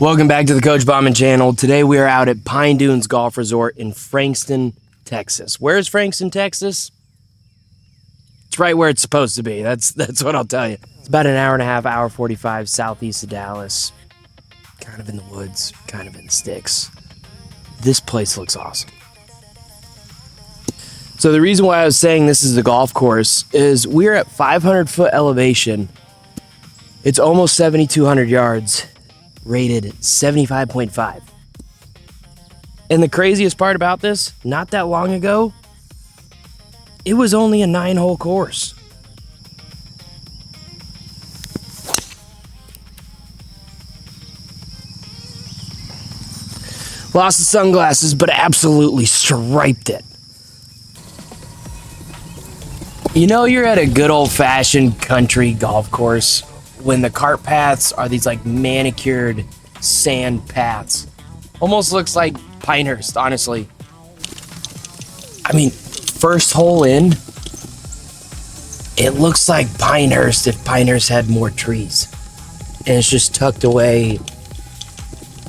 Welcome back to the Coach Bauman channel. Today we are out at Pine Dunes Golf Resort in Frankston, Texas. Where is Frankston, Texas? It's right where it's supposed to be. That's what I'll tell you. It's about an hour and a half, hour 45 southeast of Dallas. Kind of in the woods, kind of in the sticks. This place looks awesome. So the reason why I was saying this is the golf course is we're at 500-foot elevation. It's almost 7,200 yards. Rated 75.5. And the craziest part about this, not that long ago, it was only a 9-hole course. Lost the sunglasses, but absolutely striped it. You know you're at a good old-fashioned country golf course when the cart paths are these like manicured sand paths. Almost looks like Pinehurst, honestly. I mean, first hole in, it looks like Pinehurst if Pinehurst had more trees. And it's just tucked away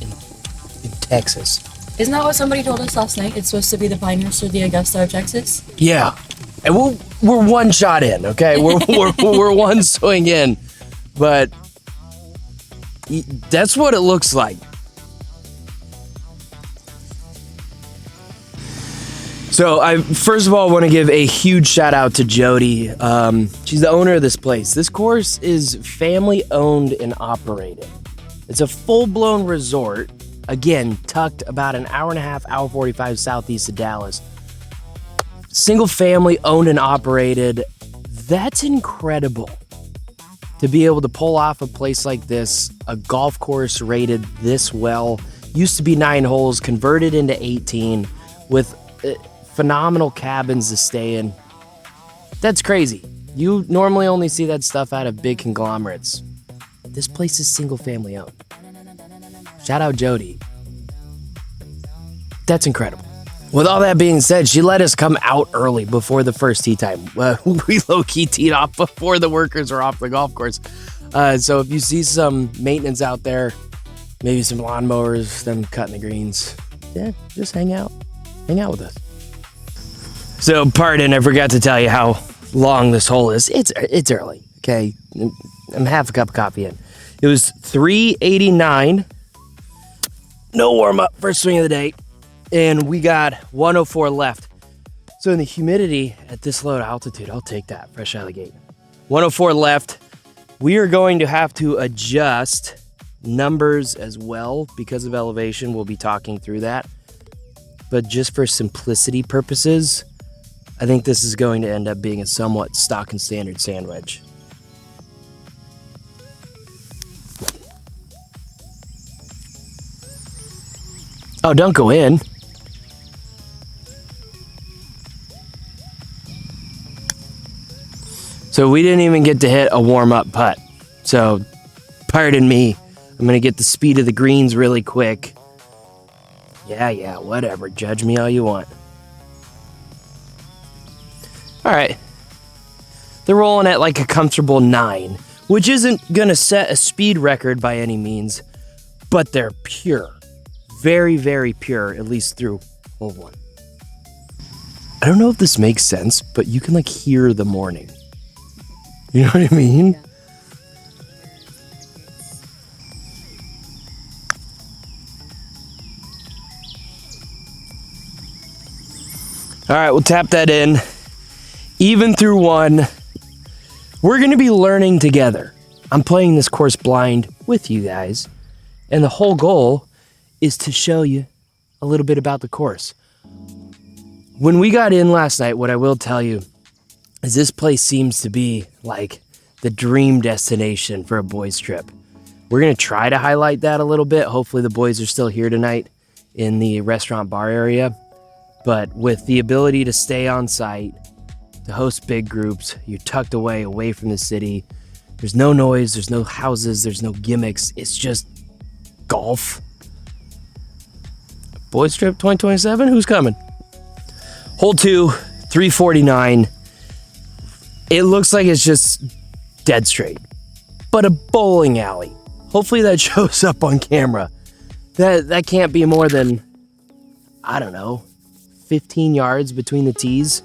in Texas. Isn't that what somebody told us last night? It's supposed to be the Pinehurst or the Augusta of Texas? Yeah. And we're one shot in, okay? We're one swing in. But that's what it looks like. So I first of all want to give a huge shout out to Jody. She's the owner of this place. This course is family owned and operated. It's a full-blown resort. Again, tucked about an hour and a half, hour 45 southeast of Dallas. Single family owned and operated. That's incredible. To be able to pull off a place like this, a golf course rated this well, used to be 9 holes, converted into 18, with phenomenal cabins to stay in. That's crazy. You normally only see that stuff out of big conglomerates. This place is single family owned. Shout out Jody. That's incredible. With all that being said, she let us come out early before the first tee time. We low-key teed off before the workers are off the golf course. So if you see some maintenance out there, maybe some lawnmowers, them cutting the greens, yeah, just hang out. Hang out with us. So pardon, I forgot to tell you how long this hole is. It's early, okay? I'm half a cup of coffee in. It was 389. No warm-up, first swing of the day. And we got 104 left. So in the humidity at this low altitude, I'll take that fresh out of the gate. 104 left. We are going to have to adjust numbers as well because of elevation. We'll be talking through that. But just for simplicity purposes, I think this is going to end up being a somewhat stock and standard sand wedge. Oh, don't go in. So we didn't even get to hit a warm-up putt. So, pardon me. I'm going to get the speed of the greens really quick. Yeah, whatever. Judge me all you want. All right. They're rolling at like a comfortable 9, which isn't going to set a speed record by any means, but they're pure. Very, very pure, at least through hole 1. I don't know if this makes sense, but you can like hear the morning. You know what I mean? All right, we'll tap that in. Even through 1. We're going to be learning together. I'm playing this course blind with you guys. And the whole goal is to show you a little bit about the course. When we got in last night, what I will tell you is this place seems to be like the dream destination for a boys trip. We're going to try to highlight that a little bit. Hopefully the boys are still here tonight in the restaurant bar area. But with the ability to stay on site, to host big groups, you're tucked away from the city. There's no noise, there's no houses, there's no gimmicks. It's just golf. Boys trip 2027, who's coming? Hole 2, 349. It looks like it's just dead straight, but a bowling alley. Hopefully that shows up on camera. That can't be more than, I don't know, 15 yards between the tees,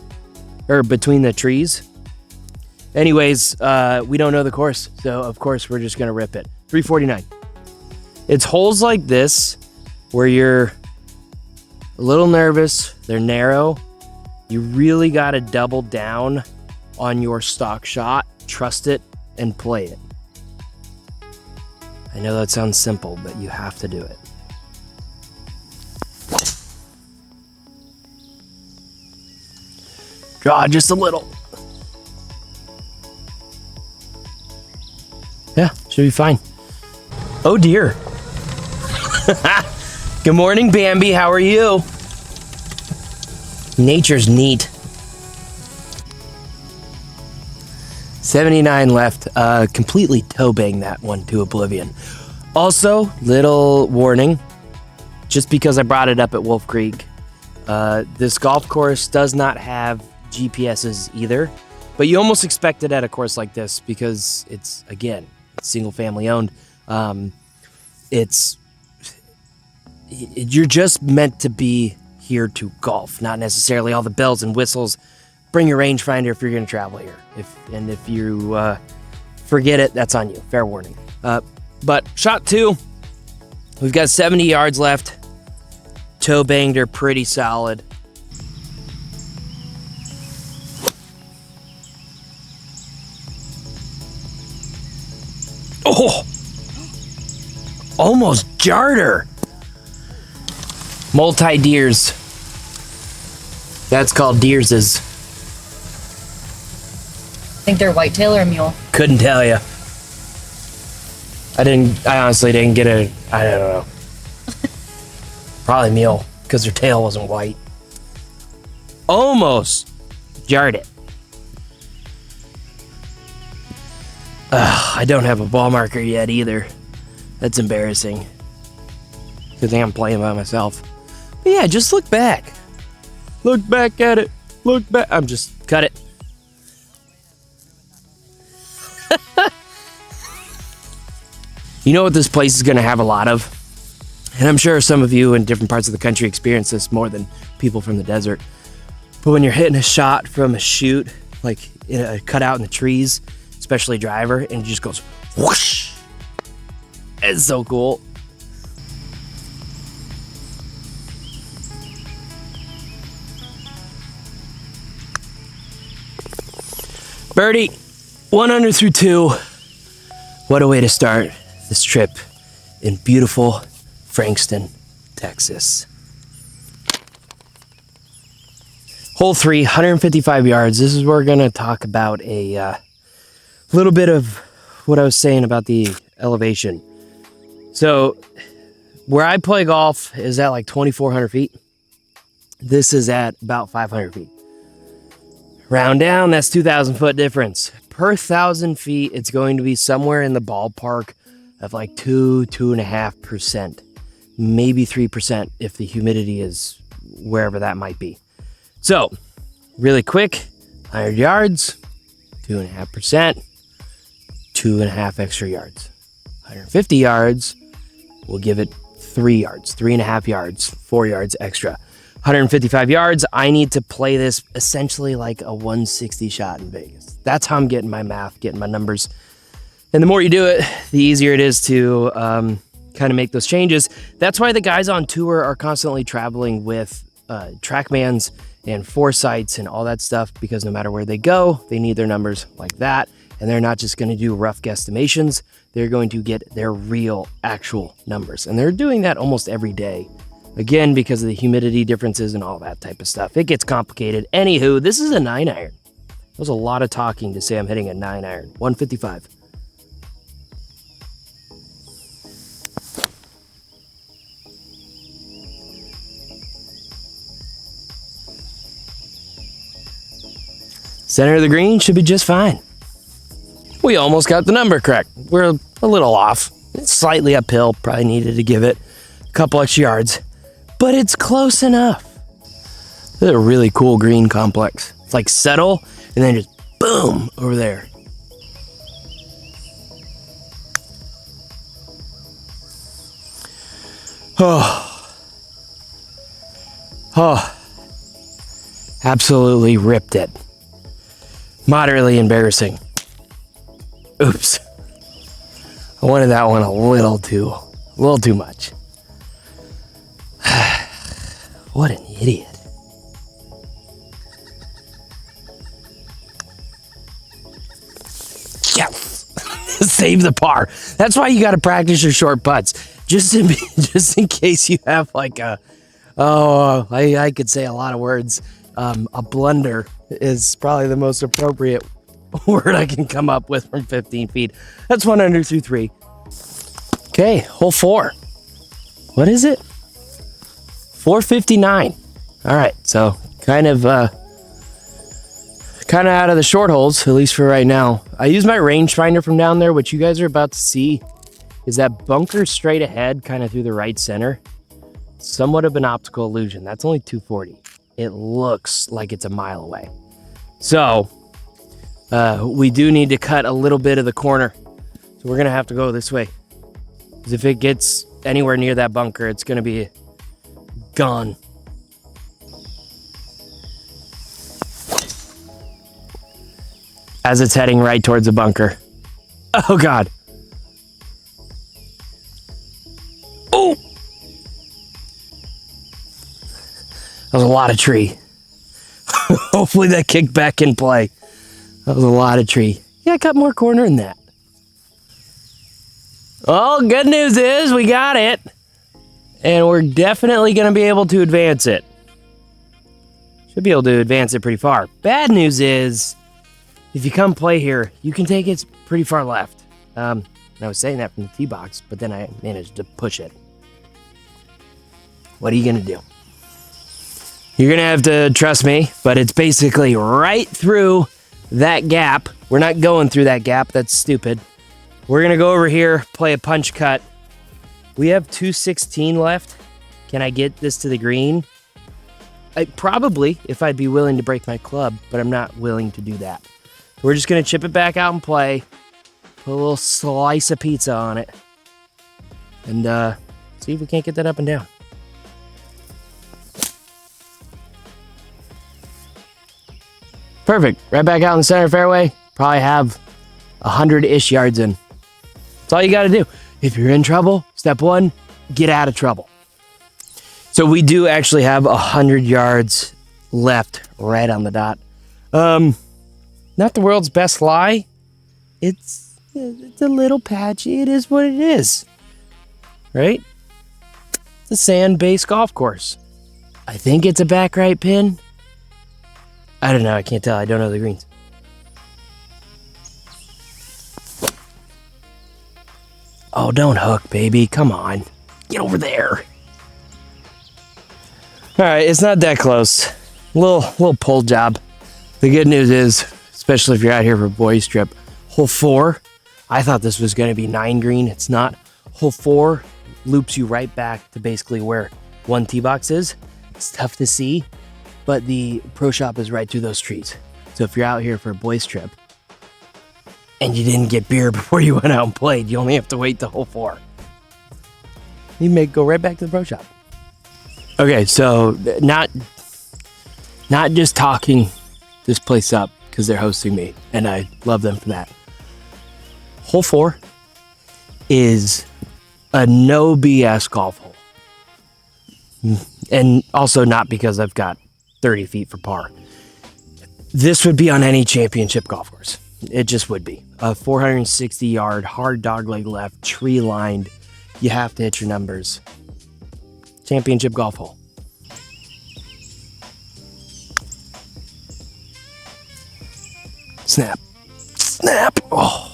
or between the trees. Anyways, we don't know the course, so of course we're just gonna rip it. 349. It's holes like this where you're a little nervous, they're narrow. You really gotta double down on your stock shot, trust it, and play it. I know that sounds simple, but you have to do it. Draw just a little. Yeah, should be fine. Oh dear. Good morning, Bambi. How are you? Nature's neat. 79 left. Completely toe bang that one to oblivion. Also, little warning, just because I brought it up at Wolf Creek, this golf course does not have GPSs either, but you almost expect it at a course like this because it's, again, single family owned. You're just meant to be here to golf, not necessarily all the bells and whistles. Bring your rangefinder if you're going to travel here. If you forget it, that's on you. Fair warning. But shot 2, we've got 70 yards left. Toe banged her pretty solid. Oh! Almost jarred her. Multi-deers. That's called deerses. Think they're whitetail or mule? Couldn't tell you. I honestly didn't get I don't know. Probably mule, because her tail wasn't white. Almost jarred it. I don't have a ball marker yet either. That's embarrassing. Good thing I'm playing by myself. But yeah, just look back. Look back at it. Look back. I'm just cut it. You know what this place is going to have a lot of? And I'm sure some of you in different parts of the country experience this more than people from the desert. But when you're hitting a shot from a chute, like cut out in the trees, especially driver, and it just goes whoosh. It's so cool. Birdie, 1 under through 2. What a way to start this trip in beautiful Frankston, Texas. Hole 3, 155 yards. This is where we're going to talk about a little bit of what I was saying about the elevation. So where I play golf is at like 2,400 feet. This is at about 500 feet. Round down, that's 2,000 foot difference. Per 1,000 feet, it's going to be somewhere in the ballpark of like 2.5%, maybe 3% if the humidity is wherever that might be. So, really quick, 100 yards, 2.5%, 2.5 extra yards. 150 yards, we'll give it 3 yards, 3.5 yards, 4 yards extra. 155 yards, I need to play this essentially like a 160 shot in Vegas. That's how I'm getting my math, getting my numbers. And the more you do it, the easier it is to kind of make those changes. That's why the guys on tour are constantly traveling with TrackMans and foresights and all that stuff, because no matter where they go, they need their numbers like that. And they're not just going to do rough guesstimations. They're going to get their real, actual numbers. And they're doing that almost every day. Again, because of the humidity differences and all that type of stuff. It gets complicated. Anywho, this is a 9-iron. That was a lot of talking to say I'm hitting a 9-iron. 155. Center of the green should be just fine. We almost got the number correct. We're a little off. It's slightly uphill. Probably needed to give it a couple extra yards. But it's close enough. This is a really cool green complex. It's like settle and then just boom over there. Oh. Oh. Absolutely ripped it. Moderately embarrassing. Oops. I wanted that one a little too much. What an idiot. Yes. Save the par. That's why you got to practice your short putts. Just in case you have like I could say a lot of words. A blunder is probably the most appropriate word I can come up with from 15 feet. That's 1 under through 3. Okay, hole 4. What is it? 459. All right, so kind of out of the short holes, at least for right now. I use my rangefinder from down there. What you guys are about to see is that bunker straight ahead, kind of through the right center. Somewhat of an optical illusion. That's only 240. It looks like it's a mile away. So we do need to cut a little bit of the corner. So we're gonna have to go this way. Because if it gets anywhere near that bunker, it's gonna be gone. As it's heading right towards the bunker. Oh God. Oh! That was a lot of tree. Hopefully that kicked back in play. That was a lot of tree. Yeah, I got more corner than that. Well, good news is we got it. And we're definitely going to be able to advance it. Should be able to advance it pretty far. Bad news is, if you come play here, you can take it pretty far left. I was saying that from the tee box, but then I managed to push it. What are you going to do? You're going to have to trust me, but it's basically right through that gap. We're not going through that gap. That's stupid. We're going to go over here, play a punch cut. We have 216 left. Can I get this to the green? Probably, if I'd be willing to break my club, but I'm not willing to do that. We're just going to chip it back out and play. Put a little slice of pizza on it. And see if we can't get that up and down. Perfect. Right back out in the center fairway. Probably have 100-ish yards in. That's all you got to do. If you're in trouble, step 1, get out of trouble. So we do actually have 100 yards left right on the dot. Not the world's best lie. It's a little patchy. It is what it is. Right? It's a sand-based golf course. I think it's a back right pin. I don't know. I can't tell. I don't know the greens. Oh, don't hook, baby. Come on. Get over there. All right. It's not that close. Little pull job. The good news is, especially if you're out here for a boys trip, hole 4, I thought this was going to be 9 green. It's not. Hole 4 loops you right back to basically where 1 tee box is. It's tough to see, but the pro shop is right through those trees. So if you're out here for a boys trip and you didn't get beer before you went out and played, you only have to wait till hole 4. You may go right back to the pro shop. Okay, so not just talking this place up because they're hosting me, and I love them for that. Hole 4 is a no BS golf hole. And also not because I've got 30 feet for par. This would be on any championship golf course. It just would be. A 460-yard, hard dogleg left, tree-lined. You have to hit your numbers. Championship golf hole. Snap. Snap. Oh.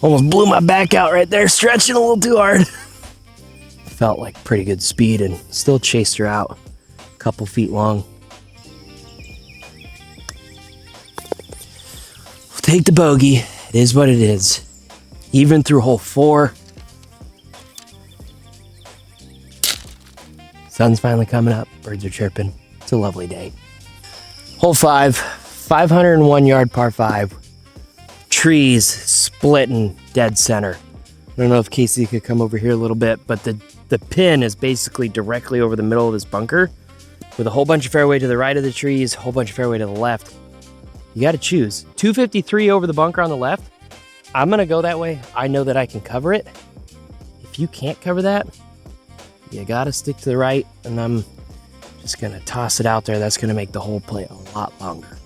Almost blew my back out right there, stretching a little too hard. Felt like pretty good speed and still chased her out. A couple feet long. We'll take the bogey. It is what it is. Even through hole 4. Sun's finally coming up. Birds are chirping. It's a lovely day. Hole 5, 501-yard par 5. Trees splitting dead center. I don't know if Casey could come over here a little bit, but the the pin is basically directly over the middle of this bunker with a whole bunch of fairway to the right of the trees, a whole bunch of fairway to the left. You got to choose. 253 over the bunker on the left. I'm going to go that way. I know that I can cover it. If you can't cover that, you got to stick to the right, and I'm just going to toss it out there. That's going to make the whole play a lot longer.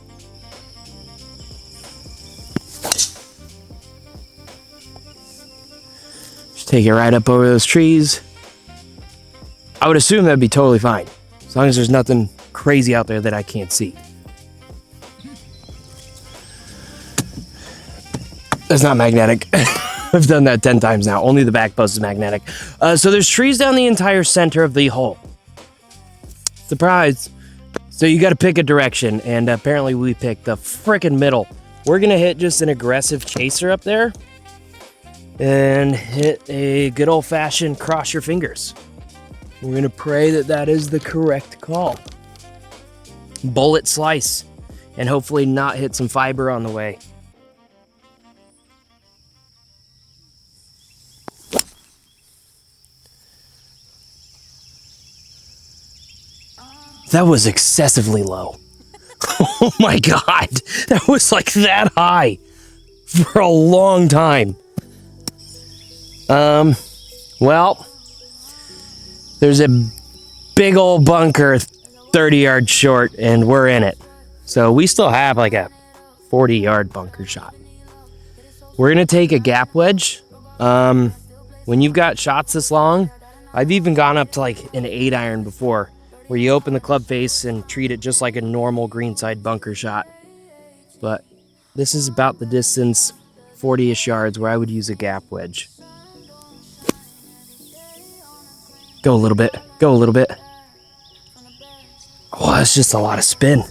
Just take it right up over those trees. I would assume that'd be totally fine, as long as there's nothing crazy out there that I can't see. That's not magnetic. I've done that 10 times now. Only the back post is magnetic. So there's trees down the entire center of the hole. Surprise. So you got to pick a direction, and apparently we picked the frickin' middle. We're going to hit just an aggressive chaser up there and hit a good old-fashioned cross your fingers. We're going to pray that that is the correct call. Bullet slice, and hopefully not hit some fiber on the way. That was excessively low. Oh my God. That was like that high for a long time. Well, there's a big old bunker 30 yards short, and we're in it. So we still have like a 40-yard bunker shot. We're going to take a gap wedge. When you've got shots this long, I've even gone up to like an 8-iron before, where you open the club face and treat it just like a normal greenside bunker shot. But this is about the distance, 40-ish yards, where I would use a gap wedge. Go a little bit. Go a little bit. Oh, that's just a lot of spin.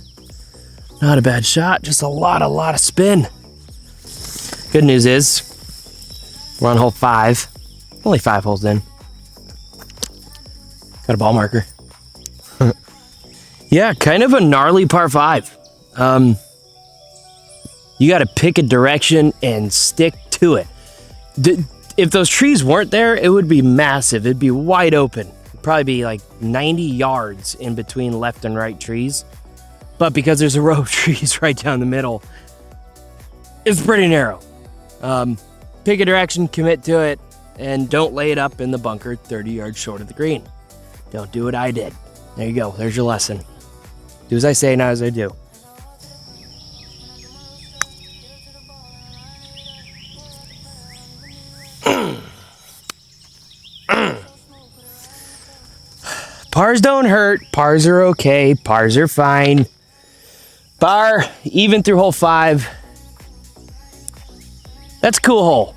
Not a bad shot, just a lot of spin. Good news is, we're on hole 5. Only 5 holes in. Got a ball marker. Yeah, kind of a gnarly par 5. You got to pick a direction and stick to it. If those trees weren't there, it would be massive. It'd be wide open. It'd probably be like 90 yards in between left and right trees. But because there's a row of trees right down the middle, it's pretty narrow. Pick a direction, commit to it, and don't lay it up in the bunker 30 yards short of the green. Don't do what I did. There you go. There's your lesson. Do as I say, not as I do. Pars don't hurt. Pars are okay. Pars are fine. Par, even through hole 5. That's a cool hole.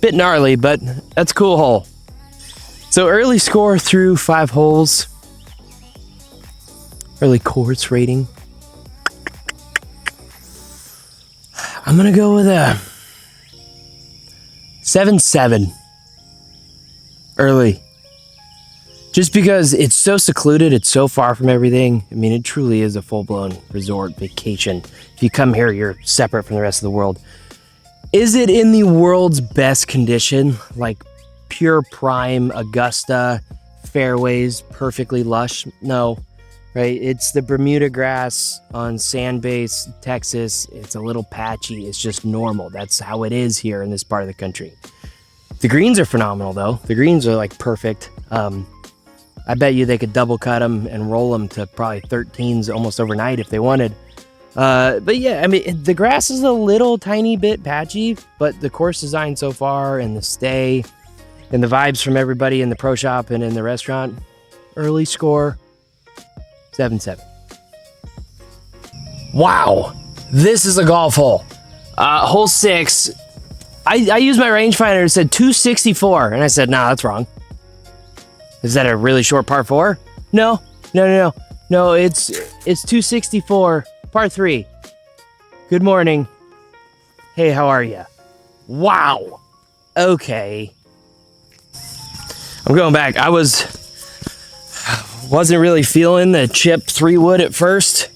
Bit gnarly, but that's a cool hole. So early score through 5 holes. Early course rating. I'm going to go with a 7-7. Early. Just because it's so secluded, it's so far from everything. I mean, it truly is a full-blown resort vacation. If you come here, you're separate from the rest of the world. Is it in the world's best condition? Like pure prime Augusta, fairways, perfectly lush? No. Right, it's the Bermuda grass on sand base, Texas. It's a little patchy. It's just normal. That's how it is here in this part of the country. The greens are phenomenal, though. The greens are like perfect. I bet you they could double cut them and roll them to probably 13s almost overnight if they wanted. But yeah, I mean, the grass is a little tiny bit patchy, but the course design so far and the stay and the vibes from everybody in the pro shop and in the restaurant, early score. 7-7. Wow, this is a golf hole. Hole 6. I used my rangefinder. It said 264, and I said, "Nah, that's wrong." Is that a really short par 4? No. It's 264, par 3. Good morning. Hey, how are you? Wow. Okay. I'm going back. I wasn't really feeling the chip 3-wood at first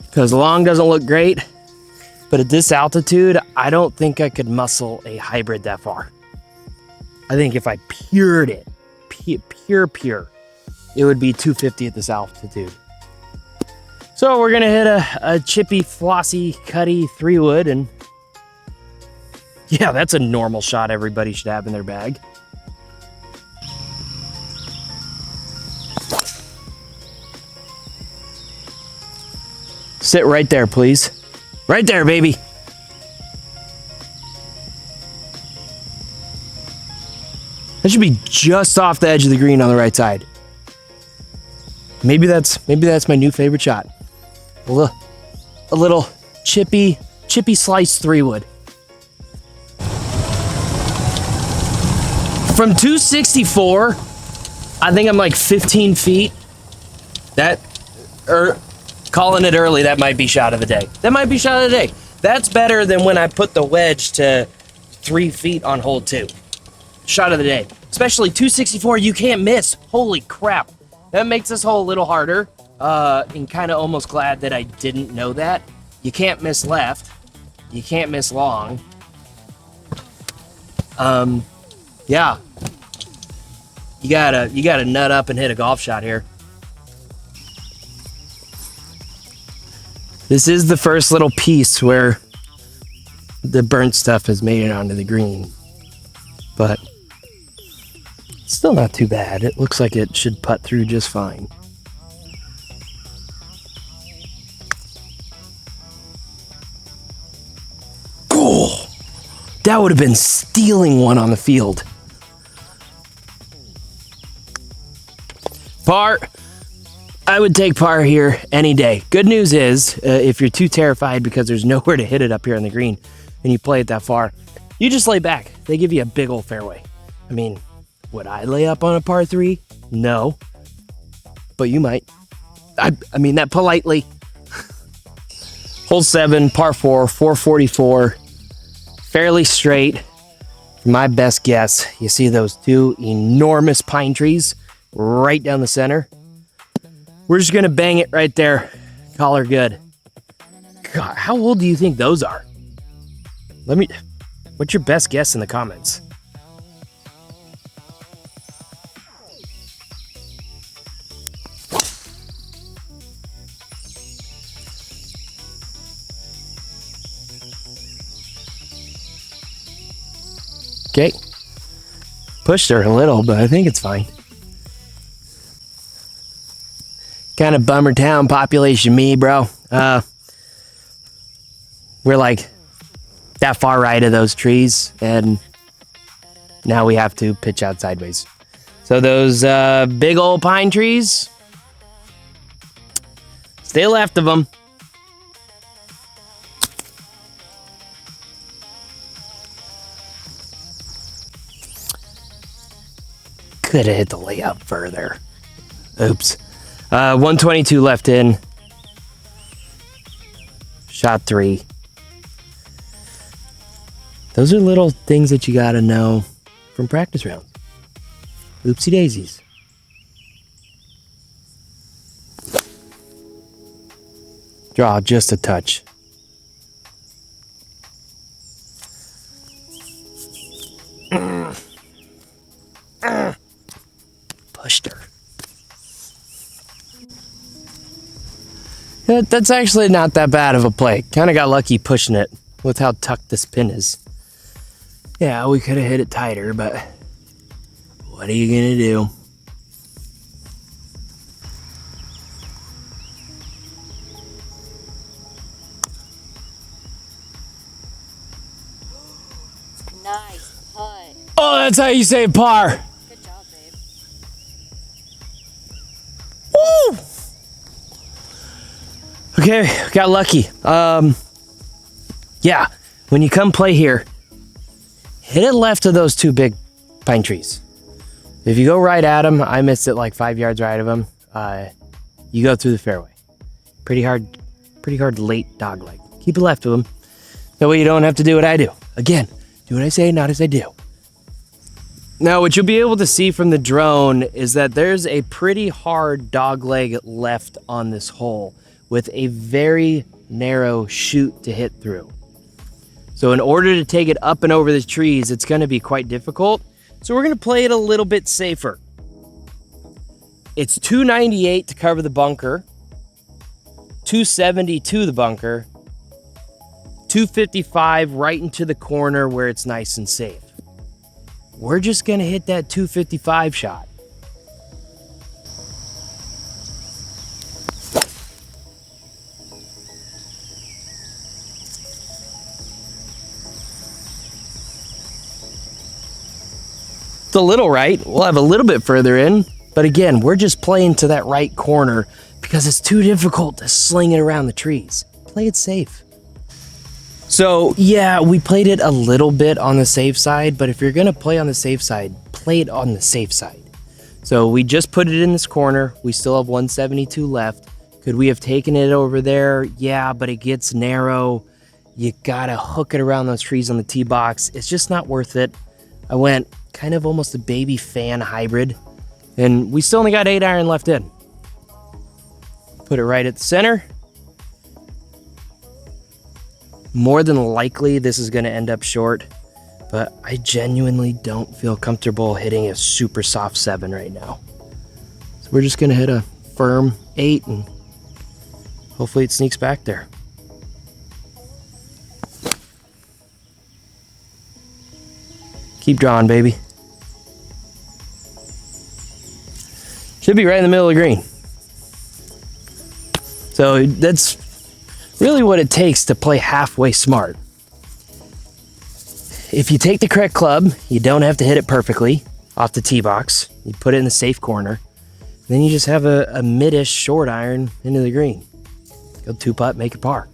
because long doesn't look great, but at this altitude I don't think I could muscle a hybrid that far. I think if I pured pure, it would be 250 at this altitude. So we're gonna hit a chippy, flossy, cutty 3-wood, and yeah, that's a normal shot everybody should have in their bag. Sit right there, please. Right there, baby. That should be just off the edge of the green on the right side. Maybe that's my new favorite shot. A little chippy slice 3-wood. From 264, I think I'm like 15 feet. Calling it early, that might be shot of the day. That's better than when I put the wedge to 3 feet on hole 2. Shot of the day. Especially 264, you can't miss. Holy crap. That makes this hole a little harder. And kind of almost glad that I didn't know that. You can't miss left. You can't miss long. Yeah. You gotta nut up and hit a golf shot here. This is the first little piece where the burnt stuff has made it onto the green. But it's still not too bad. It looks like it should putt through just fine. Oh, that would have been stealing one on the field. Par. I would take par here any day. Good news is, if you're too terrified because there's nowhere to hit it up here on the green and you play it that far, you just lay back. They give you a big old fairway. I mean, would I lay up on a par 3? No. But you might. I mean that politely. Hole 7, par 4, 444. Fairly straight. My best guess, you see those 2 enormous pine trees right down the center? We're just gonna bang it right there. Call her good. God, how old do you think those are? What's your best guess in the comments? Okay. Pushed her a little, but I think it's fine. Kind of bummer town population me, bro. We're like that far right of those trees, and now we have to pitch out sideways. So those big old pine trees, stay left of them. Could have hit the layup further. Oops. 122 left in. Shot 3. Those are little things that you gotta know from practice rounds. Oopsie daisies. Draw just a touch. Pushed her. That's actually not that bad of a play. Kind of got lucky pushing it with how tucked this pin is. Yeah, we could have hit it tighter, but what are you gonna do? Nice putt. Oh, that's how you say par. Good job, babe. Woo! Okay, got lucky. Yeah, when you come play here, hit it left of those 2 big pine trees. If you go right at them, I missed it like 5 yards right of them. You go through the fairway. Pretty hard late dog leg. Keep it left of them. That way you don't have to do what I do. Again, do what I say, not as I do. Now, what you'll be able to see from the drone is that there's a pretty hard dog leg left on this hole with a very narrow chute to hit through. So in order to take it up and over the trees, it's going to be quite difficult. So we're going to play it a little bit safer. It's 298 to cover the bunker, 270 to the bunker, 255 right into the corner where it's nice and safe. We're just gonna hit that 255 shot. It's a little right. We'll have a little bit further in, but again, we're just playing to that right corner because it's too difficult to sling it around the trees. Play it safe. So yeah, we played it a little bit on the safe side, but if you're gonna play on the safe side, play it on the safe side. So we just put it in this corner. We still have 172 left. Could we have taken it over there? Yeah, but it gets narrow. You gotta hook it around those trees on the tee box. It's just not worth it. I went kind of almost a baby fan hybrid, and we still only got 8 iron left in. Put it right at the center. More than likely, this is going to end up short, but I genuinely don't feel comfortable hitting a super soft 7 right now. So we're just going to hit a firm 8, and hopefully it sneaks back there. Keep drawing, baby. Should be right in the middle of the green. So that's really what it takes to play halfway smart. If you take the correct club, you don't have to hit it perfectly off the tee box. You put it in the safe corner. Then you just have a mid-ish short iron into the green. Go 2-putt, make it par.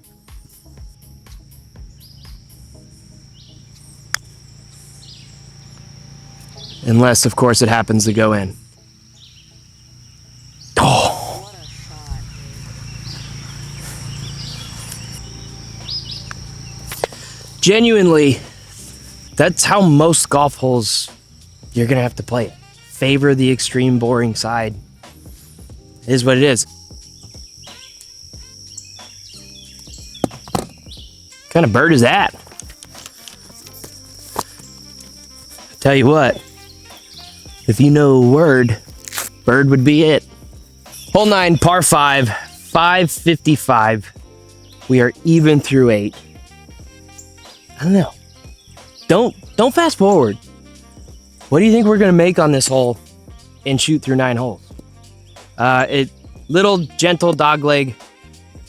Unless, of course, it happens to go in. Oh. Genuinely, that's how most golf holes you're going to have to play it. Favor the extreme boring side. It is what it is. What kind of bird is that? Tell you what. If you know a word, bird would be it. Hole 9, par 5, 555. We are even through 8. I don't know. Don't fast forward. What do you think we're gonna make on this hole and shoot through 9 holes? Little gentle dogleg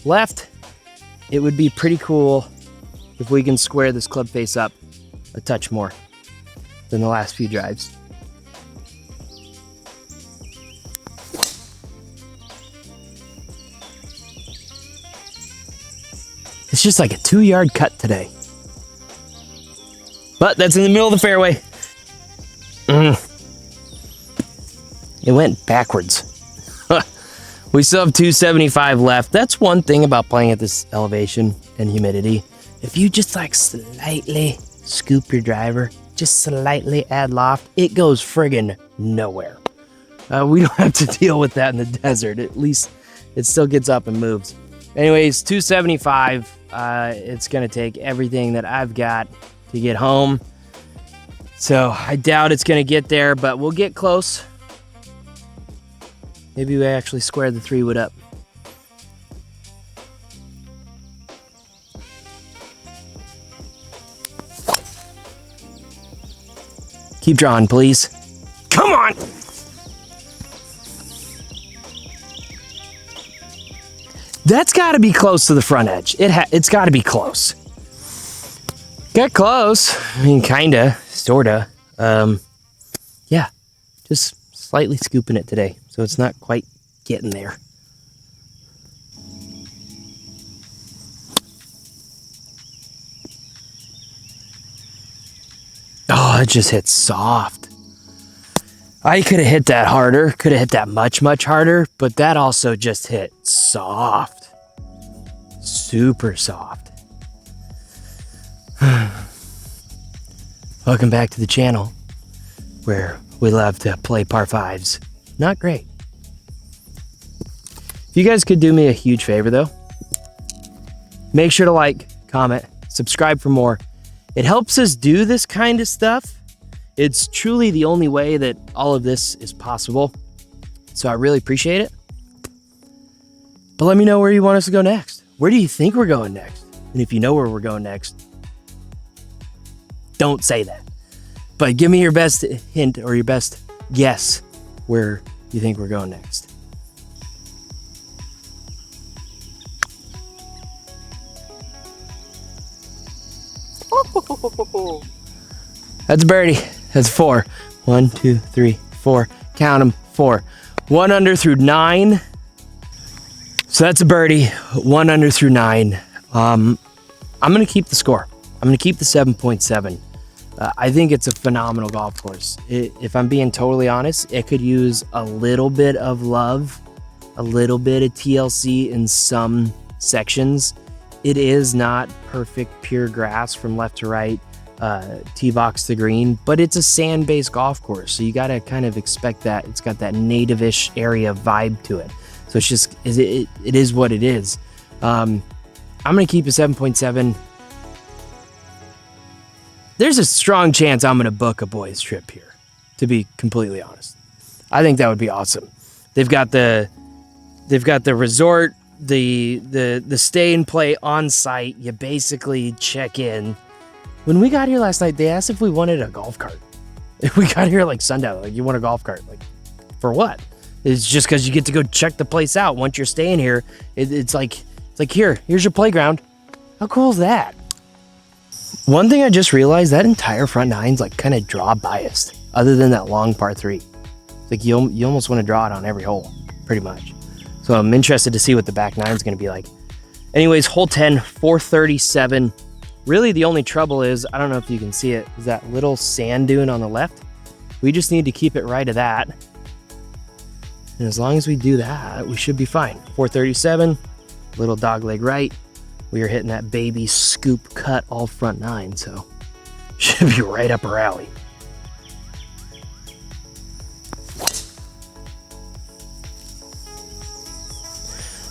left. It would be pretty cool if we can square this club face up a touch more than the last few drives. It's just like a 2-yard cut today. But that's in the middle of the fairway. It went backwards. We still have 275 left. That's one thing about playing at this elevation and humidity. If you just like slightly scoop your driver, just slightly add loft, it goes friggin' nowhere. We don't have to deal with that in the desert. At least it still gets up and moves. Anyways, 275. It's going to take everything that I've got to get home. So I doubt it's going to get there, but we'll get close. Maybe we actually square the 3-wood up. Keep drawing, please. Come on! That's got to be close to the front edge. It's got to be close. Got close. I mean, kinda, sorta. Yeah, just slightly scooping it today, so it's not quite getting there. Oh, it just hit soft. I could have hit that harder, could have hit that much, much harder, but that also just hit soft. Super soft. Welcome back to the channel, where we love to play par 5s. Not great. If you guys could do me a huge favor though, make sure to like, comment, subscribe for more. It helps us do this kind of stuff. It's truly the only way that all of this is possible. So I really appreciate it. But let me know where you want us to go next. Where do you think we're going next? And if you know where we're going next, don't say that. But give me your best hint or your best guess where you think we're going next. That's a birdie. That's 4. 1, 2, 3, 4. Count them. 4. 1 under through 9. So that's a birdie. 1 under through 9. I'm going to keep the score. I'm going to keep the 7.7. I think it's a phenomenal golf course. If I'm being totally honest, it could use a little bit of love, a little bit of TLC in some sections. It is not perfect pure grass from left to right, tee box to green, but it's a sand-based golf course, so you got to kind of expect that. It's got that native-ish area vibe to it. So it's just, it is what it is. I'm going to keep a 7.7. There's a strong chance I'm going to book a boys trip here, to be completely honest. I think that would be awesome. They've got the resort, the stay and play on site. You basically check in. When we got here last night, they asked if we wanted a golf cart. If we got here like sundown, like, you want a golf cart? Like, for what? It's just because you get to go check the place out once you're staying here. It's like here's your playground. How cool is that? One thing I just realized, that entire front nine's like kind of draw biased, other than that long par 3. It's like you almost want to draw it on every hole, pretty much. So I'm interested to see what the back nine's going to be like. Anyways, hole 10, 437. Really, the only trouble is, I don't know if you can see it, is that little sand dune on the left. We just need to keep it right of that. And as long as we do that, we should be fine. 437, little dog leg right. We are hitting that baby scoop cut all front 9, so should be right up our alley.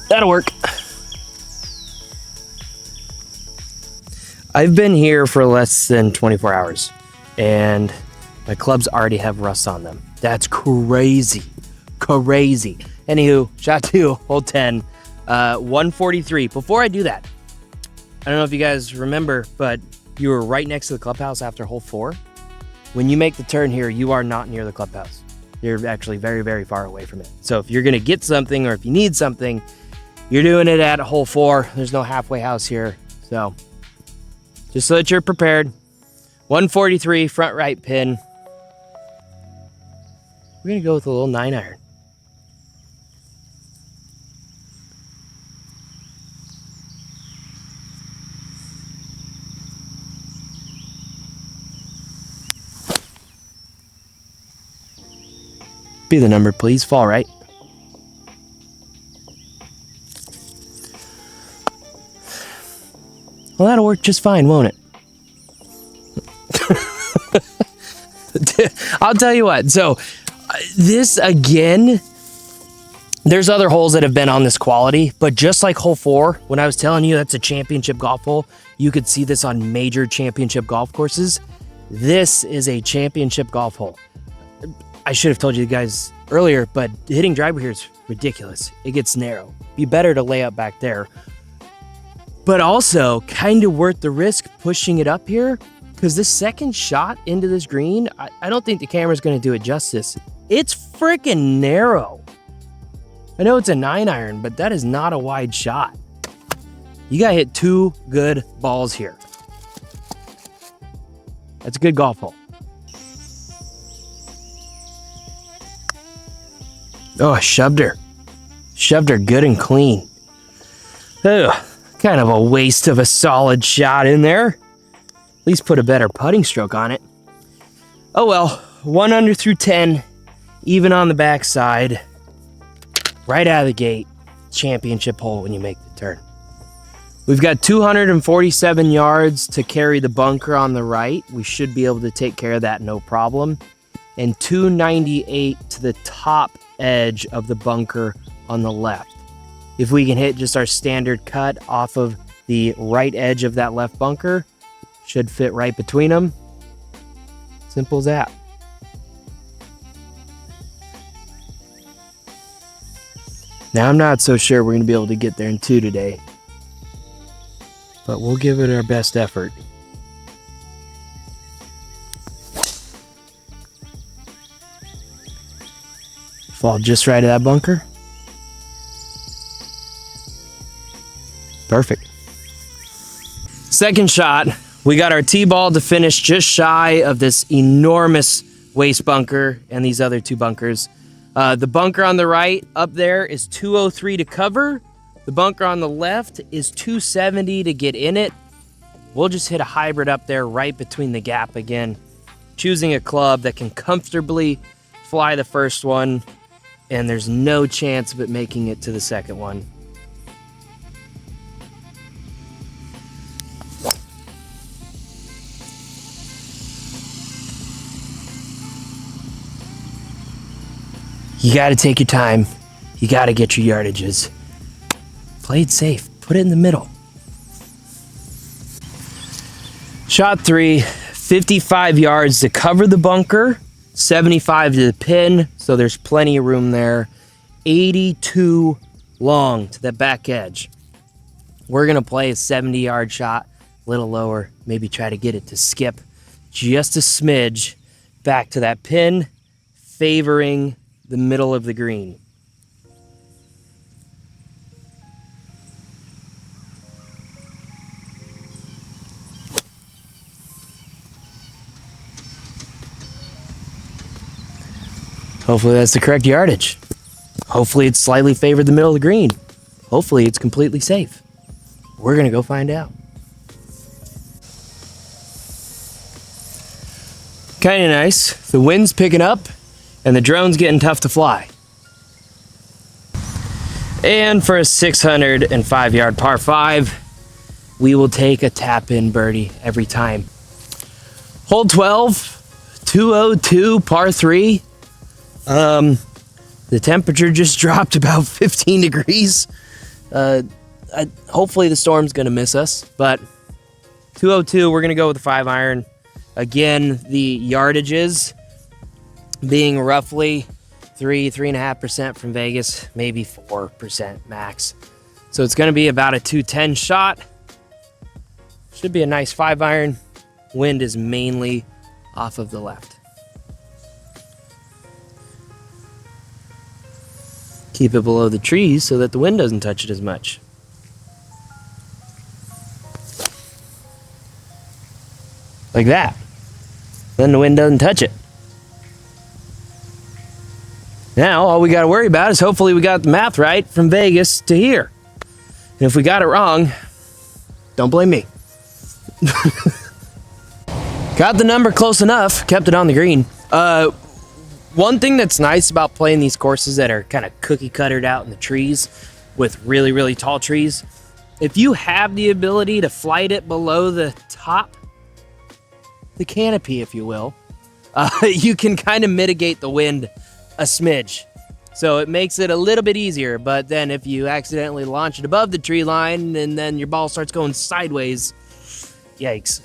That'll work. I've been here for less than 24 hours, and my clubs already have rust on them. That's crazy. Crazy. Anywho, shot 2, hole 10, 143. Before I do that, I don't know if you guys remember, but you were right next to the clubhouse after hole 4. When you make the turn here, you are not near the clubhouse. You're actually very, very far away from it. So if you're going to get something, or if you need something, you're doing it at hole 4. There's no halfway house here. So just so that you're prepared. 143, front right pin. We're going to go with a little 9-iron. Be the number, please. Fall right. Well, that'll work just fine, won't it? I'll tell you what. So this, again, there's other holes that have been on this quality, but just like hole 4, when I was telling you that's a championship golf hole, you could see this on major championship golf courses. This is a championship golf hole. I should have told you guys earlier, but hitting driver here is ridiculous. It gets narrow. Be better to lay up back there. But also kind of worth the risk pushing it up here, because this second shot into this green, I don't think the camera's going to do it justice. It's freaking narrow. I know it's a 9-iron, but that is not a wide shot. You got to hit 2 good balls here. That's a good golf hole. Oh, I shoved her. Shoved her good and clean. Ugh, kind of a waste of a solid shot in there. At least put a better putting stroke on it. Oh well, 1 under through 10, even on the backside. Right out of the gate, championship hole when you make the turn. We've got 247 yards to carry the bunker on the right. We should be able to take care of that, no problem. And 298 to the top edge of the bunker on the left. If we can hit just our standard cut off of the right edge of that left bunker, should fit right between them. Simple as that. Now, I'm not so sure we're going to be able to get there in 2 today, but we'll give it our best effort. Fall just right at that bunker. Perfect. Second shot, we got our T-ball to finish just shy of this enormous waste bunker and these other 2 bunkers. The bunker on the right up there is 203 to cover. The bunker on the left is 270 to get in it. We'll just hit a hybrid up there right between the gap again, choosing a club that can comfortably fly the first one, and there's no chance of it making it to the second one. You got to take your time. You got to get your yardages. Play it safe. Put it in the middle. Shot 3, 55 yards to cover the bunker, 75 to the pin, so there's plenty of room there. 82 long to the back edge. We're going to play a 70-yard shot, a little lower, maybe try to get it to skip just a smidge back to that pin, favoring the middle of the green. Hopefully that's the correct yardage. Hopefully it's slightly favored the middle of the green. Hopefully it's completely safe. We're gonna go find out. Kinda nice. The wind's picking up and the drone's getting tough to fly. And for a 605-yard par 5, we will take a tap-in birdie every time. Hole 12, 202, par 3. The temperature just dropped about 15 degrees. Hopefully the storm's gonna miss us, but 202, we're gonna go with the 5-iron. Again, the yardages being roughly 3.5% from Vegas, maybe 4% max. So it's going to be about a 210 shot. Should be a nice 5-iron. Wind is mainly off of the left. Keep it below the trees so that the wind doesn't touch it as much. Like that. Then the wind doesn't touch it. Now, all we got to worry about is hopefully we got the math right from Vegas to here. And if we got it wrong, don't blame me. Got the number close enough, kept it on the green. One thing that's nice about playing these courses that are kind of cookie cuttered out in the trees with really, really tall trees, if you have the ability to flight it below the top, the canopy, if you will, you can kind of mitigate the wind a smidge. So it makes it a little bit easier, but then if you accidentally launch it above the tree line and then your ball starts going sideways, yikes.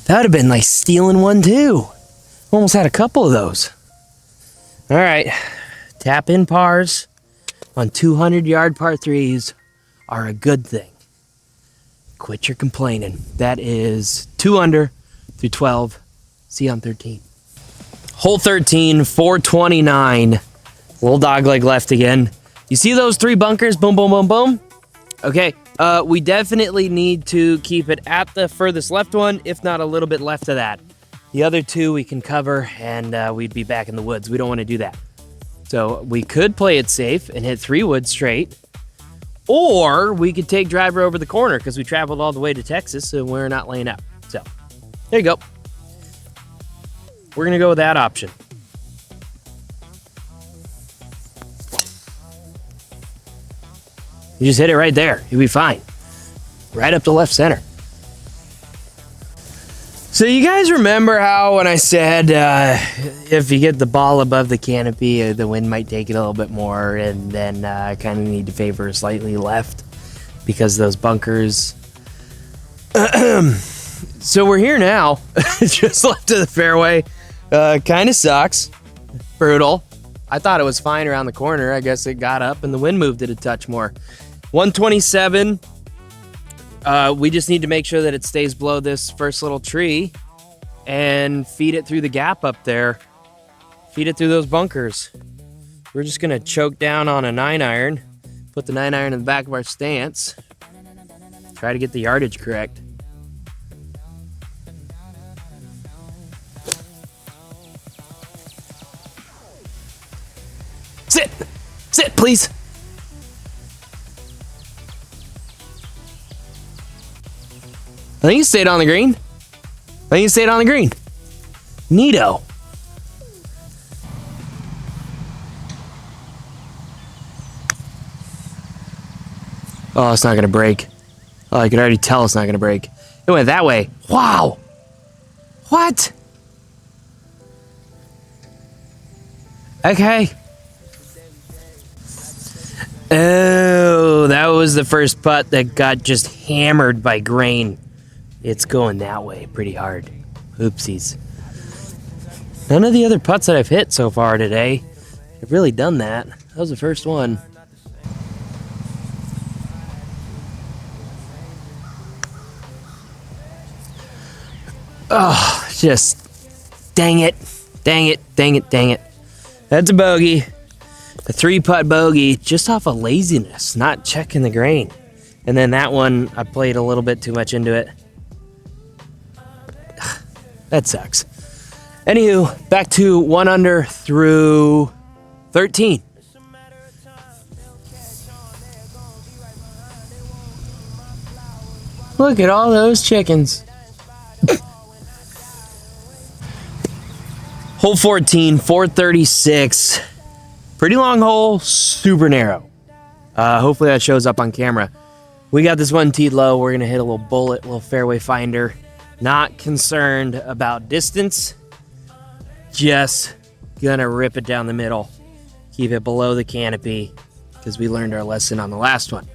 That would have been like stealing one too. Almost had a couple of those. All right, tap in pars on 200-yard par 3s are a good thing. Quit your complaining. That is 2 under through 12. See you on 13. Hole 13, 429. Little dog leg left again. You see those 3 bunkers? Boom, boom, boom, boom. Okay, we definitely need to keep it at the furthest left one, if not a little bit left of that. The other 2 we can cover and we'd be back in the woods. We don't want to do that. So we could play it safe and hit 3 wood straight. Or we could take driver over the corner because we traveled all the way to Texas and we're not laying up. So there you go. We're going to go with that option. You just hit it right there. You'll be fine. Right up to left center. So you guys remember how when I said if you get the ball above the canopy, the wind might take it a little bit more, and then kind of need to favor slightly left because those bunkers So we're here now. Just left of the fairway. Kind of sucks. Brutal. I thought it was fine around the corner. I guess it got up and the wind moved it a touch more. 127. We just need to make sure that it stays below this first little tree and feed it through the gap up there. Feed it through those bunkers. We're just going to choke down on a 9-iron. Put the 9-iron in the back of our stance. Try to get the yardage correct. Sit! Sit, please! I think you stayed on the green. Neato. Oh, it's not going to break. Oh, I could already tell it's not going to break. It went that way. Wow. What? Okay. Oh, that was the first putt that got just hammered by grain. It's going that way pretty hard. Oopsies. None of the other putts that I've hit so far today have really done that. That was the first one. Oh, just dang it. That's a bogey. A 3-putt bogey just off of laziness, not checking the grain. And then that one, I played a little bit too much into it. That sucks. Anywho, back to 1 under through 13. Look at all those chickens. Hole 14, 436. Pretty long hole, super narrow. Hopefully that shows up on camera. We got this one teed low. We're going to hit a little bullet, a little fairway finder. Not concerned about distance. Just going to rip it down the middle. Keep it below the canopy because we learned our lesson on the last one.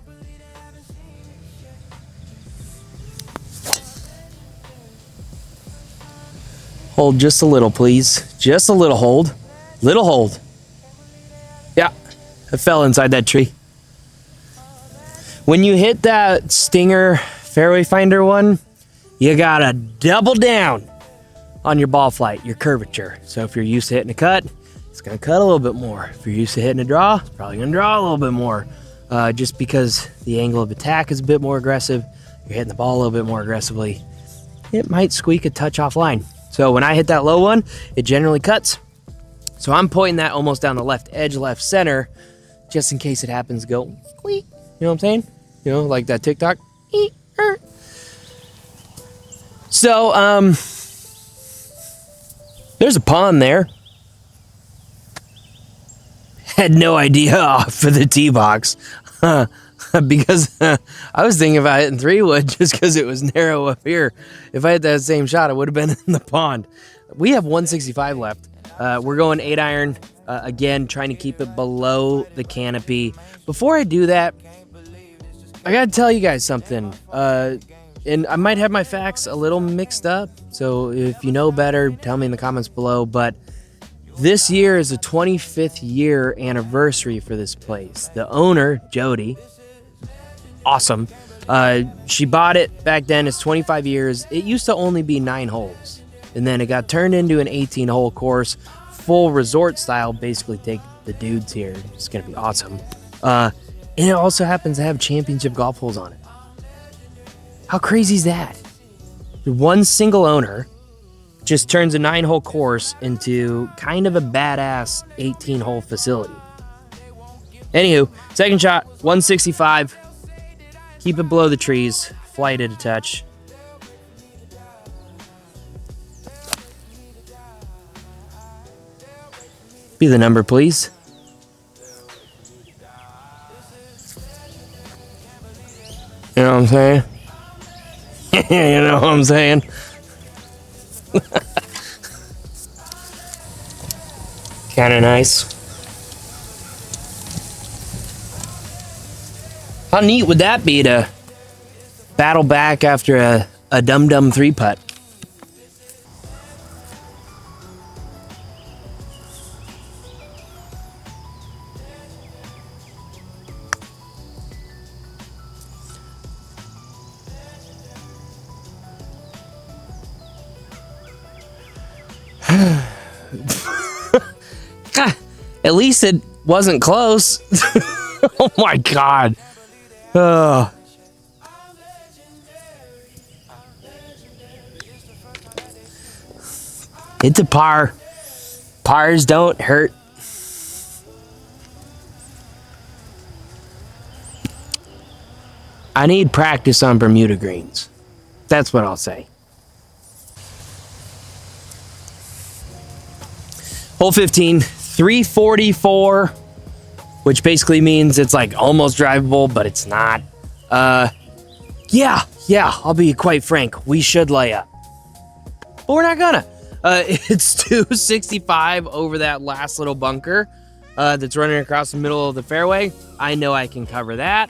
Hold just a little, please. Just a little hold. Little hold. Yeah, I fell inside that tree. When you hit that Stinger fairway finder one, you gotta double down on your ball flight, your curvature. So if you're used to hitting a cut, it's gonna cut a little bit more. If you're used to hitting a draw, it's probably gonna draw a little bit more. Just because the angle of attack is a bit more aggressive, you're hitting the ball a little bit more aggressively, it might squeak a touch offline. So when I hit that low one, it generally cuts. So I'm pointing that almost down the left edge, left center, just in case it happens to go squeak. You know what I'm saying? You know, like that TikTok. So, there's a pond there. Had no idea for the tee box. Because I was thinking about hitting 3-wood just because it was narrow up here. If I had that same shot, it would have been in the pond. We have 165 left. We're going 8-iron, again, trying to keep it below the canopy. Before I do that, I got to tell you guys something. And I might have my facts a little mixed up. So if you know better, tell me in the comments below. But this year is the 25th year anniversary for this place. The owner, Jody, awesome. She bought it back then. It's 25 years. It used to only be 9 holes. And then it got turned into an 18-hole course, full resort style. Basically take the dudes here. It's going to be awesome. And it also happens to have championship golf holes on it. How crazy is that? One single owner just turns a 9-hole course into kind of a badass 18-hole facility. Anywho, second shot, 165. Keep it below the trees. Flight it a touch. Be the number, please. You know what I'm saying? You know what I'm saying? Kind of nice. How neat would that be to battle back after a a dum-dum 3-putt. God, at least it wasn't close. Oh my God. It's a par. Pars don't hurt. I need practice on Bermuda greens. That's what I'll say. Hole 15, 344, which basically means it's like almost drivable, but it's not. Yeah, I'll be quite frank. We should lay up, but we're not gonna. It's 265 over that last little bunker that's running across the middle of the fairway. I know I can cover that.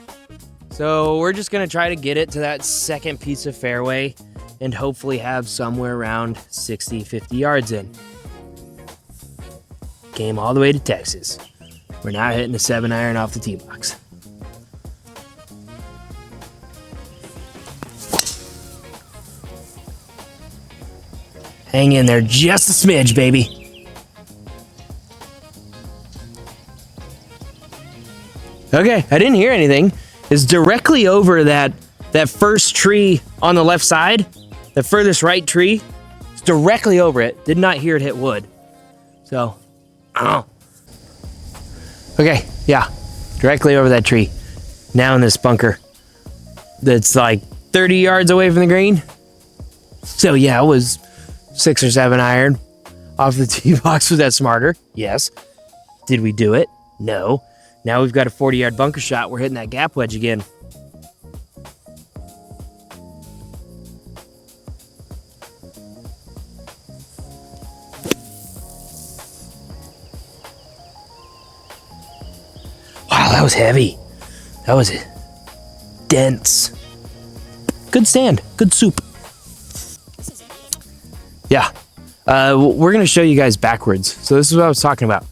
So we're just gonna try to get it to that second piece of fairway and hopefully have somewhere around 60, 50 yards in. Came all the way to Texas. We're not hitting a 7-iron off the tee box. Hang in there just a smidge, baby. Okay, I didn't hear anything. It's directly over that first tree on the left side. The furthest right tree. It's directly over it. Did not hear it hit wood. So, oh. Okay, yeah. Directly over that tree. Now in this bunker. That's like 30 yards away from the green. So yeah, it was 6 or 7 iron off the tee box. Was that smarter? Yes. Did we do it? No. Now we've got a 40-yard bunker shot. We're hitting that gap wedge again. Wow, that was heavy. That was dense. Good stand. Good soup. Yeah. We're going to show you guys backwards. So this is what I was talking about.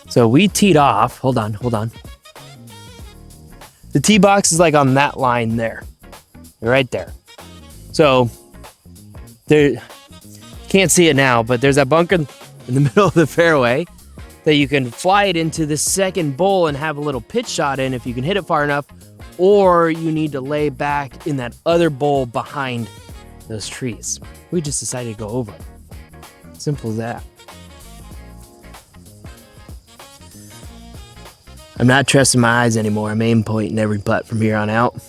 So we teed off. Hold on. The tee box is like on that line there. Right there. So there, can't see it now, but there's that bunker in the middle of the fairway that you can fly it into the second bowl and have a little pitch shot in if you can hit it far enough, or you need to lay back in that other bowl behind those trees. We just decided to go over it. Simple as that. I'm not trusting my eyes anymore. I'm aim pointing every putt from here on out.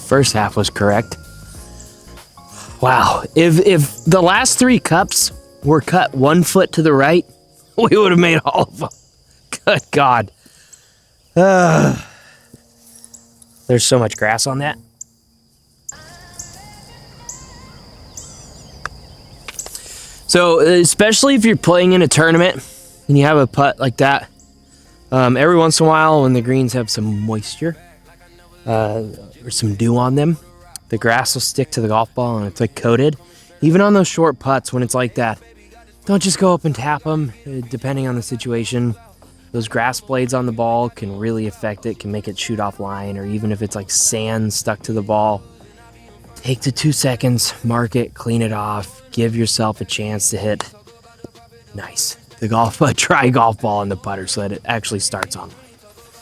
First half was correct. Wow. If the last 3 cups were cut 1 foot to the right, we would have made all of them. Good God. There's so much grass on that. So, especially if you're playing in a tournament and you have a putt like that, every once in a while when the greens have some moisture or some dew on them, the grass will stick to the golf ball and it's like coated. Even on those short putts when it's like that, don't just go up and tap them. Depending on the situation, those grass blades on the ball can really affect it, can make it shoot off line, or even if it's like sand stuck to the ball, take the 2 seconds, mark it, clean it off, give yourself a chance to hit the try golf ball in the putter so that it actually starts on.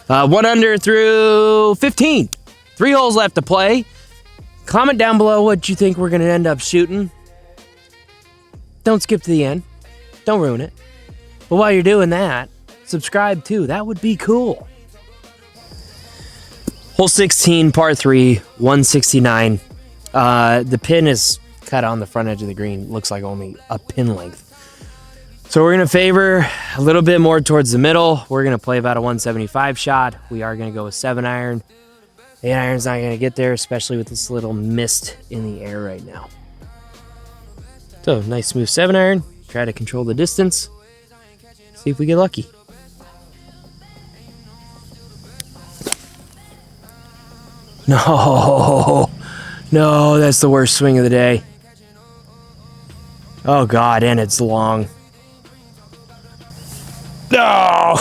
1 under through 15. 3 holes left to play. Comment down below what you think we're going to end up shooting. Don't skip to the end. Don't ruin it. But while you're doing that, subscribe too. That would be cool. Hole 16, par 3, 169. The pin is cut on the front edge of the green. Looks like only a pin length. So we're going to favor a little bit more towards the middle. We're going to play about a 175 shot. We are going to go with 7-iron. 8-iron's not going to get there, especially with this little mist in the air right now. So nice smooth 7-iron. try to control the distance. See if we get lucky. No, no, that's the worst swing of the day. Oh God, and it's long. No!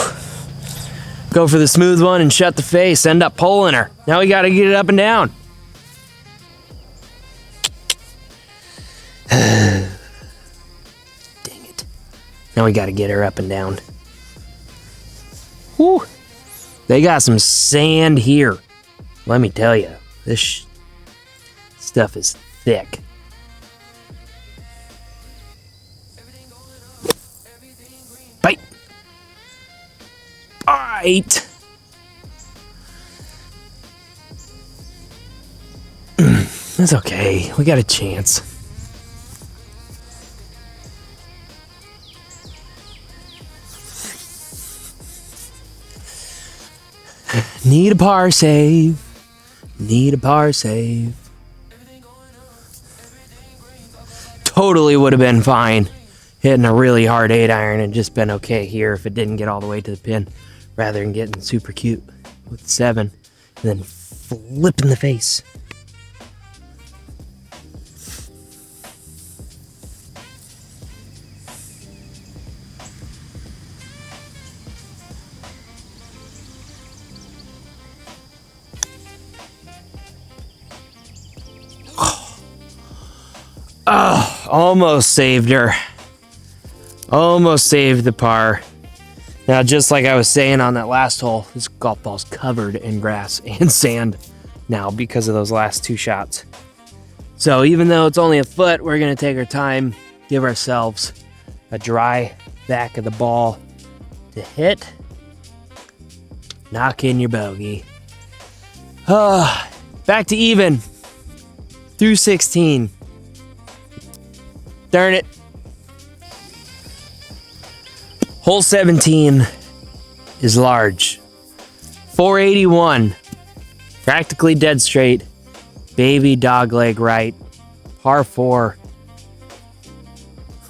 Go for the smooth one and shut the face. End up pulling her. Now we gotta get it up and down. Dang it. Now we gotta get her up and down. Whew. They got some sand here. Let me tell you, this stuff is thick. Bite. Bite. That's okay. We got a chance. Need a par save. Need a par save. Totally would have been fine hitting a really hard 8-iron and just been okay here if it didn't get all the way to the pin, rather than getting super cute with 7 and then flipping the face. Oh, almost saved her. Almost saved the par. Now, just like I was saying on that last hole, this golf ball's covered in grass and sand now because of those last 2 shots. So even though it's only a foot, we're going to take our time, give ourselves a dry back of the ball to hit. Knock in your bogey. Back to even. Through 16. Darn it. Hole 17 is large. 481. Practically dead straight. Baby dog leg right. Par 4.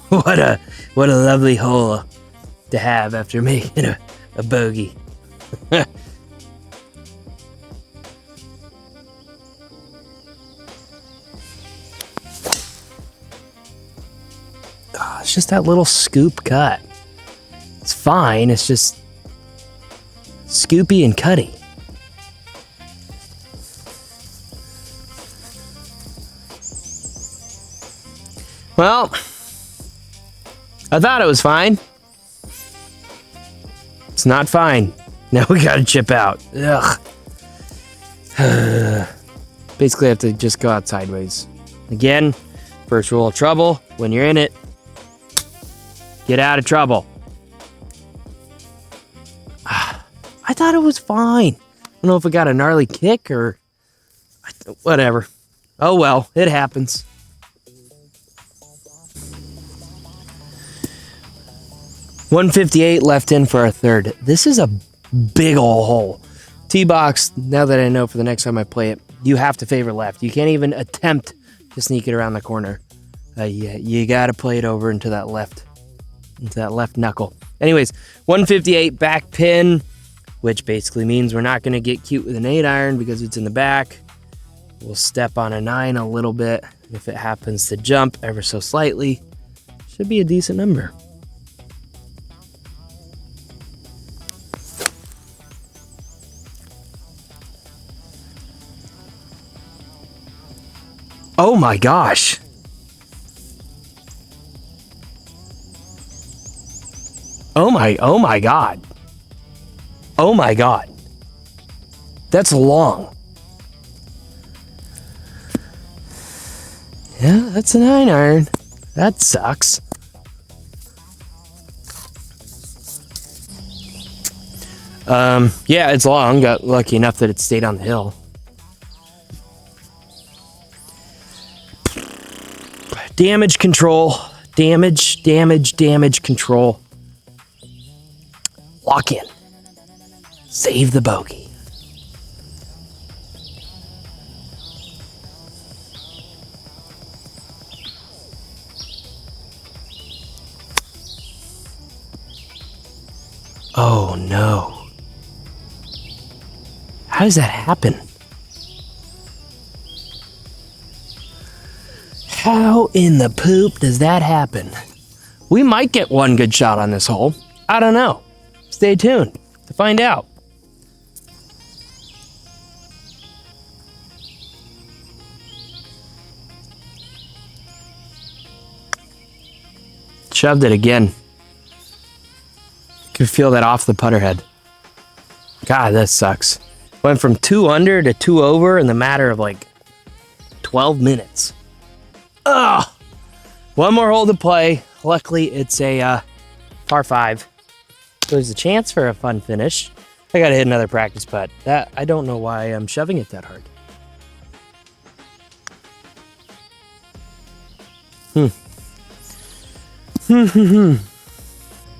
What a lovely hole to have after making a bogey. It's just that little scoop cut. It's fine, it's just scoopy and cutty. Well, I thought it was fine. It's not fine. Now we gotta chip out. Ugh. Basically, I have to just go out sideways. Again, first rule of trouble, when you're in it, get out of trouble. I thought it was fine. I don't know if it got a gnarly kick or whatever. Oh well, it happens. .158 left in for our third. This is a big ol' hole. Tee-box, now that I know for the next time I play it, you have to favor left. You can't even attempt to sneak it around the corner. You gotta play it over into that left knuckle. Anyways, 158 back pin, which basically means we're not going to get cute with an 8-iron because it's in the back. We'll step on a 9 a little bit. If it happens to jump ever so slightly, should be a decent number. Oh my gosh. Oh my God. Oh my God. That's long. Yeah, that's a 9-iron. That sucks. Yeah, it's long. Got lucky enough that it stayed on the hill. Damage control. Damage control. Lock in. Save the bogey. no. How does that happen? How in the poop does that happen? We might get one good shot on this hole. I don't know. Stay tuned to find out. Shoved it again. Could feel that off the putter head. God, that sucks. Went from 2 under to 2 over in the matter of like 12 minutes. Ugh! One more hole to play. Luckily, it's a par 5. So there's a chance for a fun finish. I gotta hit another practice putt. That I don't know why I'm shoving it that hard.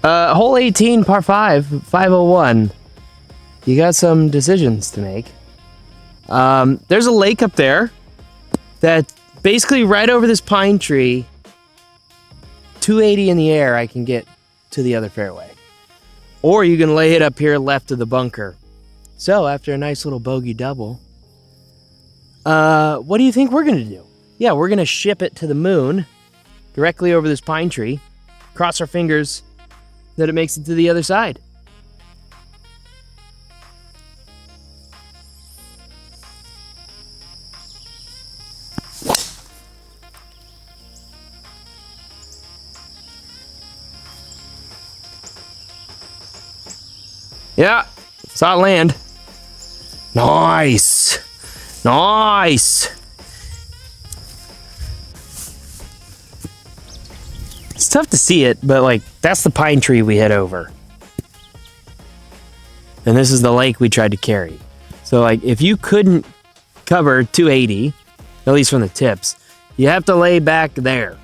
Hole 18, par 5, 501. You got some decisions to make. There's a lake up there that basically right over this pine tree, 280 in the air, I can get to the other fairway. Or you can lay it up here left of the bunker. So after a nice little bogey double, what do you think we're gonna do? Yeah, we're gonna ship it to the moon directly over this pine tree. Cross our fingers that it makes it to the other side. Yeah, saw it land. Nice. Nice. It's tough to see it, but like that's the pine tree we hit over. And this is the lake we tried to carry. So like if you couldn't cover 280, at least from the tips, you have to lay back there.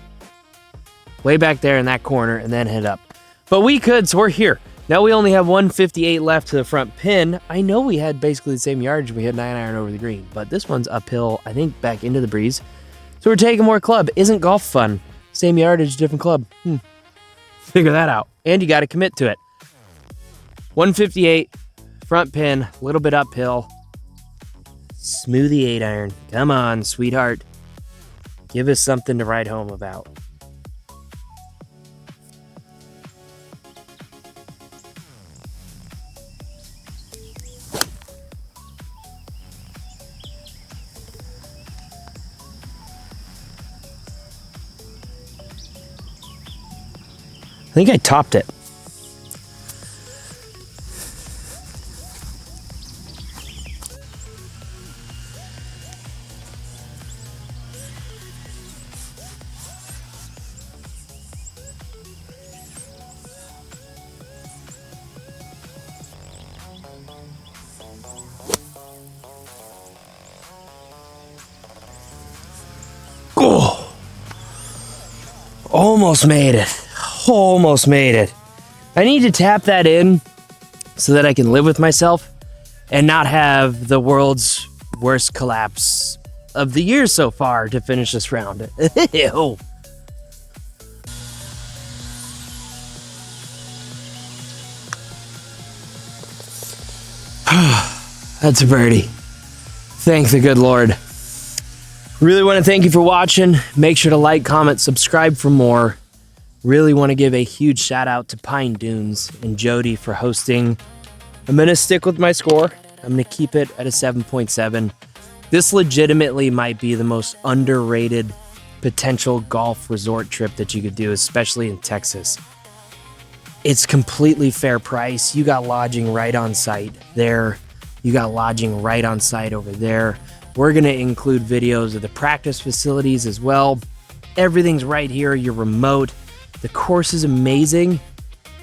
Way back there in that corner and then hit up. But we could, so we're here. Now we only have 158 left to the front pin. I know we had basically the same yardage. We had 9-iron over the green, but this one's uphill, I think back into the breeze. So we're taking more club. Isn't golf fun? Same yardage, different club. Figure that out. And you got to commit to it. 158, front pin, a little bit uphill. Smoothie 8-iron. Come on, sweetheart. Give us something to write home about. I think I topped it. Oh, almost made it. Almost made it. I need to tap that in so that I can live with myself and not have the world's worst collapse of the year so far to finish this round. Ew. That's a birdie. Thank the good Lord. Really want to thank you for watching. Make sure to like, comment, subscribe for more. Really want to give a huge shout out to Pine Dunes and Jody for hosting. I'm going to stick with my score. I'm going to keep it at a 7.7. This legitimately might be the most underrated potential golf resort trip that you could do, especially in Texas. It's completely fair price. You got lodging right on site there. You got lodging right on site over there. We're going to include videos of the practice facilities as well. Everything's right here. You're remote. The course is amazing.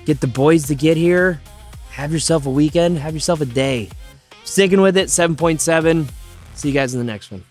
Get the boys to get here. Have yourself a weekend. Have yourself a day. Sticking with it, 7.7. See you guys in the next one.